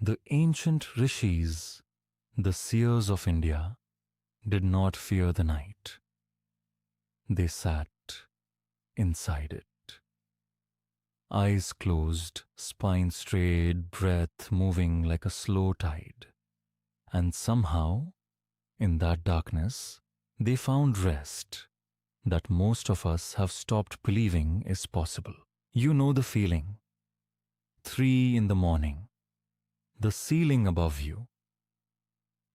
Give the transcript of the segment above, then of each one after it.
The ancient rishis, the seers of India, did not fear the night. They sat inside it. Eyes closed, spine straight, breath moving like a slow tide. And somehow, in that darkness, they found rest that most of us have stopped believing is possible. You know the feeling. 3 in the morning, the ceiling above you,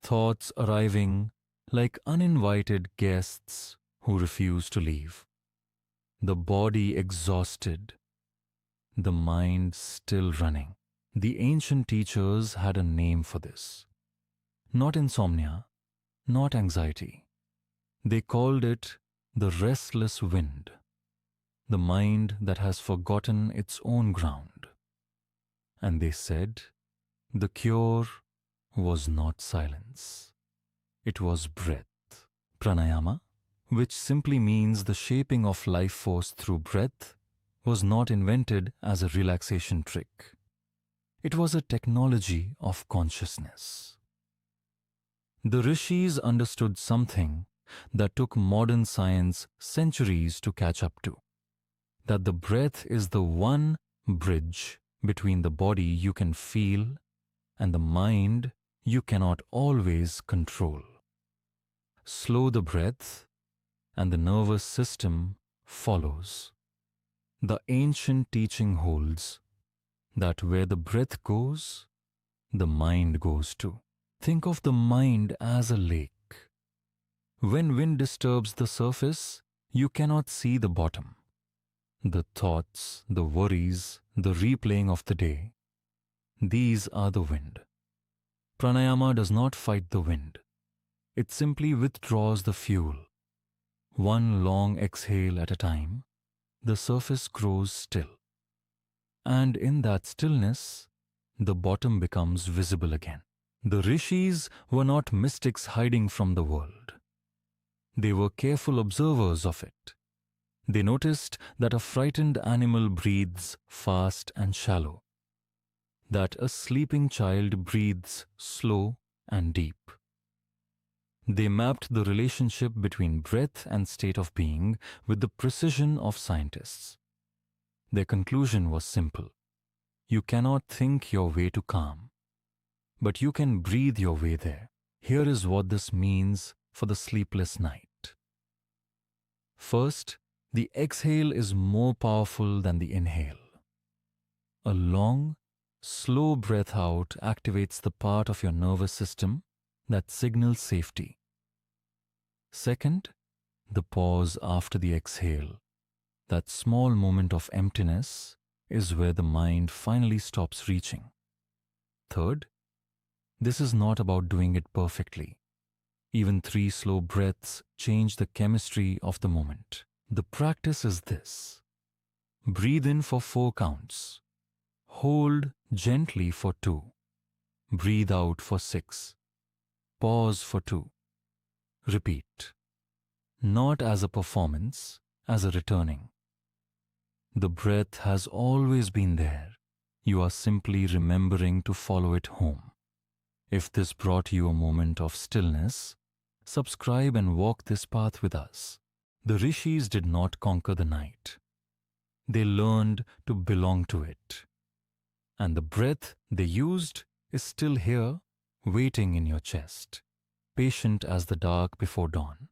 thoughts arriving like uninvited guests who refuse to leave, the body exhausted, the mind still running. The ancient teachers had a name for this. Not insomnia, not anxiety. They called it the restless wind, the mind that has forgotten its own ground. And they said the cure was not silence. It was breath. Pranayama, which simply means the shaping of life force through breath, was not invented as a relaxation trick. It was a technology of consciousness. The rishis understood something that took modern science centuries to catch up to, that the breath is the one bridge between the body you can feel and the mind you cannot always control. Slow the breath, and the nervous system follows. The ancient teaching holds that where the breath goes, the mind goes too. Think of the mind as a lake. When wind disturbs the surface, you cannot see the bottom. The thoughts, the worries, the replaying of the day, these are the wind. Pranayama does not fight the wind. It simply withdraws the fuel. One long exhale at a time, the surface grows still. And in that stillness, the bottom becomes visible again. The rishis were not mystics hiding from the world. They were careful observers of it. They noticed that a frightened animal breathes fast and shallow, that a sleeping child breathes slow and deep. They mapped the relationship between breath and state of being with the precision of scientists. Their conclusion was simple. You cannot think your way to calm, but you can breathe your way there. Here is what this means for the sleepless night. First, the exhale is more powerful than the inhale. A long, slow breath out activates the part of your nervous system that signals safety. Second, the pause after the exhale, that small moment of emptiness, is where the mind finally stops reaching. Third, this is not about doing it perfectly. Even 3 slow breaths change the chemistry of the moment. The practice is this. Breathe in for 4 counts. Hold gently for 2. Breathe out for 6. Pause for 2. Repeat. Not as a performance, as a returning. The breath has always been there. You are simply remembering to follow it home. If this brought you a moment of stillness, subscribe and walk this path with us. The rishis did not conquer the night. They learned to belong to it. And the breath they used is still here, waiting in your chest, patient as the dark before dawn.